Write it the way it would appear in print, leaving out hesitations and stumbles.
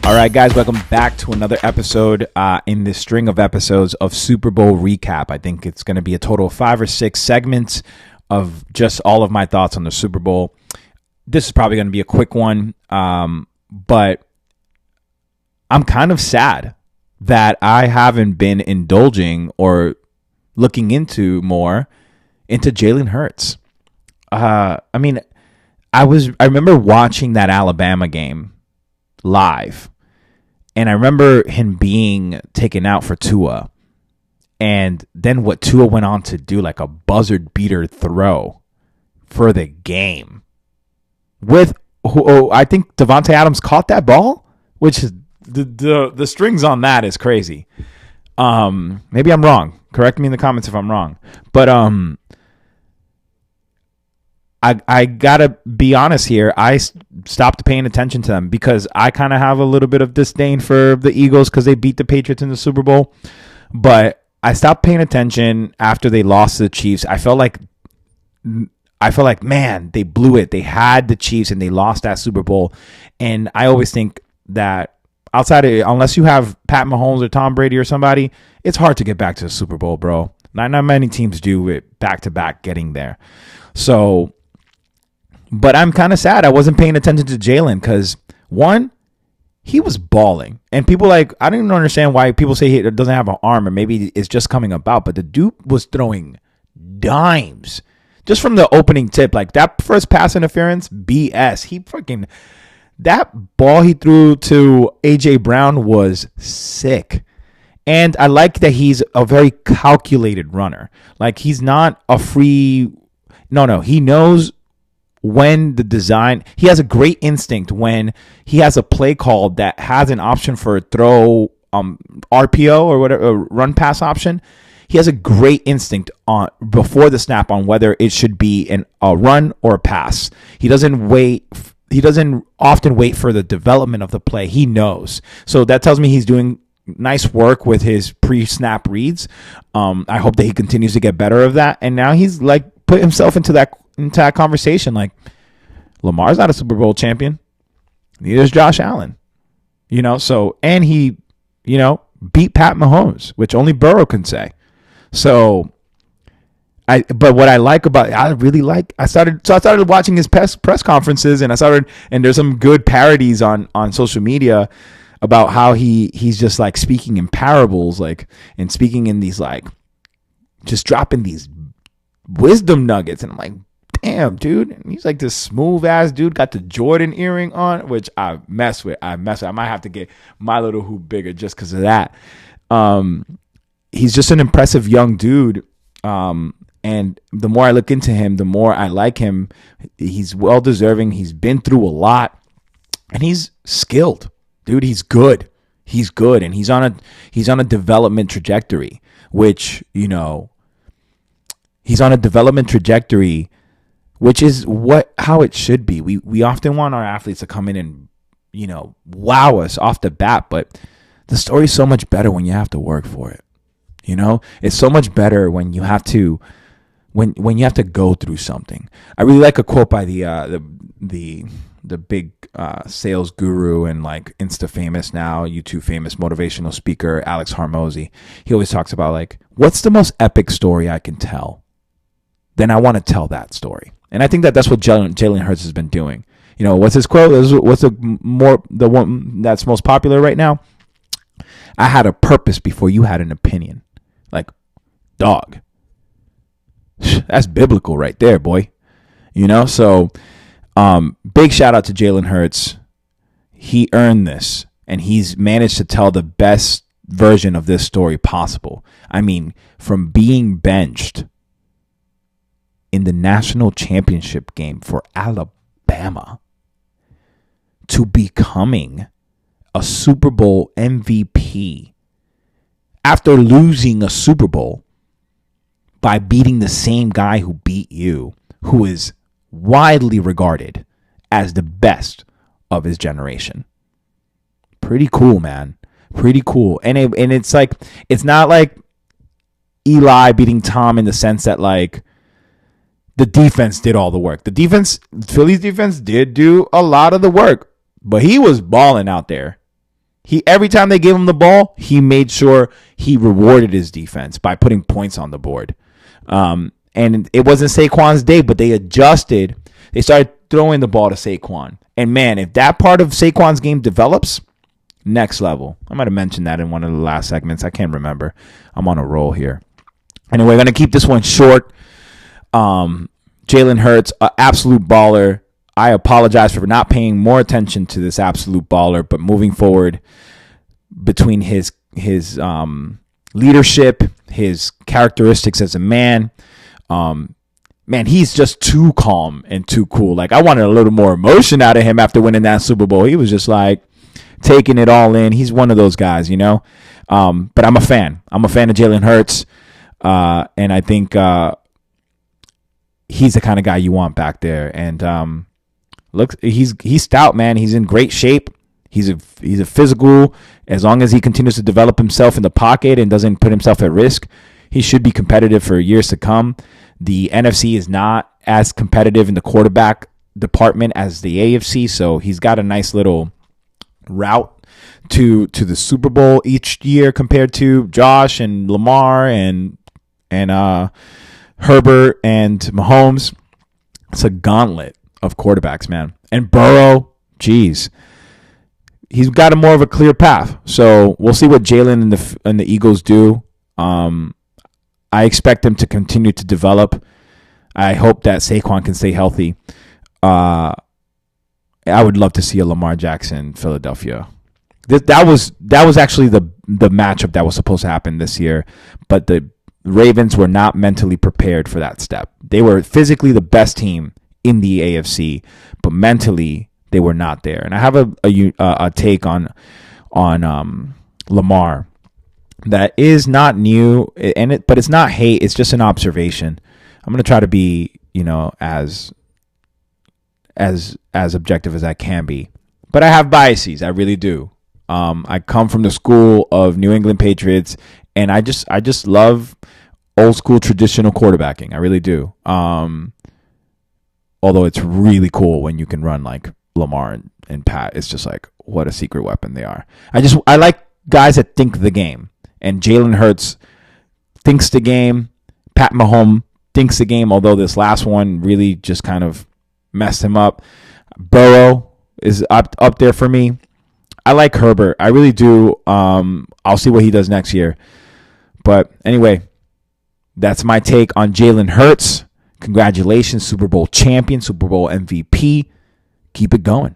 All right, guys, welcome back to another episode in this string of episodes of Super Bowl recap. I think it's going to be a total of 5 or 6 segments of just all of my thoughts on the Super Bowl. This is probably going to be a quick one, but I'm kind of sad that I haven't been indulging or looking into more into Jalen Hurts. I remember watching that Alabama game live, and I remember him being taken out for Tua, and then what Tua went on to do, like a buzzer beater throw for the game. I think Devontae Adams caught that ball, which is the strings on that is crazy. Maybe I'm wrong. Correct me in the comments if I'm wrong. But I gotta be honest here. I stopped paying attention to them because I kind of have a little bit of disdain for the Eagles because they beat the Patriots in the Super Bowl. But I stopped paying attention after they lost to the Chiefs. I felt like, man, they blew it. They had the Chiefs and they lost that Super Bowl. And I always think that unless you have Pat Mahomes or Tom Brady or somebody, it's hard to get back to the Super Bowl, bro. Not many teams do it back-to-back getting there. So, but I'm kind of sad I wasn't paying attention to Jalen because, one, he was balling. And people I don't even understand why people say he doesn't have an arm or maybe it's just coming about. But the dude was throwing dimes just from the opening tip. Like that first pass interference, BS. That ball he threw to A.J. Brown was sick. And I like that he's a very calculated runner. Like he's not a free. No. He knows when the design. He has a great instinct when he has a play called that has an option for a throw, RPO or whatever, run pass option. He has a great instinct on before the snap on whether it should be a run or a pass. He doesn't often wait for the development of the play. He knows. So that tells me he's doing nice work with his pre-snap reads. I hope that he continues to get better of that. And now he's like put himself into that conversation. Like Lamar's not a Super Bowl champion. Neither is Josh Allen. So and he, beat Pat Mahomes, which only Burrow can say. So but what I started watching his press conferences, and there's some good parodies on social media about how he's just like speaking in parables, and speaking in these just dropping these wisdom nuggets. And I'm like, damn, dude. And he's like this smooth ass dude, got the Jordan earring on, which I mess with. I might have to get my little hoop bigger just because of that. He's just an impressive young dude. And the more I look into him, the more I like him. He's well deserving. He's been through a lot, and he's skilled, dude. He's good. And he's on a development trajectory, which, he's on a development trajectory, which is how it should be. We often want our athletes to come in and, wow us off the bat, but the story's so much better when you have to work for it. It's so much better when you have to when you have to go through something. I really like a quote by the big sales guru and Insta famous now, YouTube famous motivational speaker Alex Hormozy. He always talks about what's the most epic story I can tell? Then I want to tell that story. And I think that's what Jalen Hurts has been doing. What's his quote? What's the one that's most popular right now? I had a purpose before you had an opinion. Dog. That's biblical right there, boy. So big shout out to Jalen Hurts. He earned this, and he's managed to tell the best version of this story possible. I mean, from being benched in the national championship game for Alabama to becoming a Super Bowl MVP after losing a Super Bowl by beating the same guy who beat you, who is widely regarded as the best of his generation. Pretty cool, man. Pretty cool. And it's it's not like Eli beating Tom in the sense that the defense did all the work. Philly's defense did do a lot of the work, but he was balling out there. Every time they gave him the ball, he made sure he rewarded his defense by putting points on the board. And it wasn't Saquon's day, but they adjusted. They started throwing the ball to Saquon. And man, if that part of Saquon's game develops, next level. I might have mentioned that in one of the last segments. I can't remember. I'm on a roll here. And we're going to keep this one short. Jalen Hurts, an absolute baller. I apologize for not paying more attention to this absolute baller, but moving forward, between his leadership, his characteristics as a man, man, he's just too calm and too cool. Like, I wanted a little more emotion out of him after winning that Super Bowl. He was just like taking it all in. He's one of those guys, you know. But I'm a fan. I'm a fan of Jalen Hurts, and I think he's the kind of guy you want back there. And he's stout, man. He's in great shape. He's a physical. As long as he continues to develop himself in the pocket and doesn't put himself at risk, he should be competitive for years to come. The NFC is not as competitive in the quarterback department as the AFC, so he's got a nice little route to the Super Bowl each year compared to Josh and Lamar and Herbert and Mahomes. It's a gauntlet of quarterbacks, man. And Burrow, geez, he's got a more of a clear path. So we'll see what Jalen and the Eagles do. I expect them to continue to develop. I hope that Saquon can stay healthy. I would love to see a Lamar Jackson Philadelphia. That was actually the matchup that was supposed to happen this year, but the Ravens were not mentally prepared for that step. They were physically the best team in the AFC, but mentally they were not there. And I have a take on Lamar that is not new, but it's not hate. It's just an observation. I'm gonna try to be, as objective as I can be, but I have biases. I really do. I come from the school of New England Patriots, and I just love old school traditional quarterbacking. I really do. Although it's really cool when you can run like Lamar and Pat. It's just like, what a secret weapon they are. I like guys that think the game. And Jalen Hurts thinks the game. Pat Mahomes thinks the game, although this last one really just kind of messed him up. Burrow is up there for me. I like Herbert. I really do. I'll see what he does next year. But anyway, that's my take on Jalen Hurts. Congratulations, Super Bowl champion, Super Bowl MVP. Keep it going.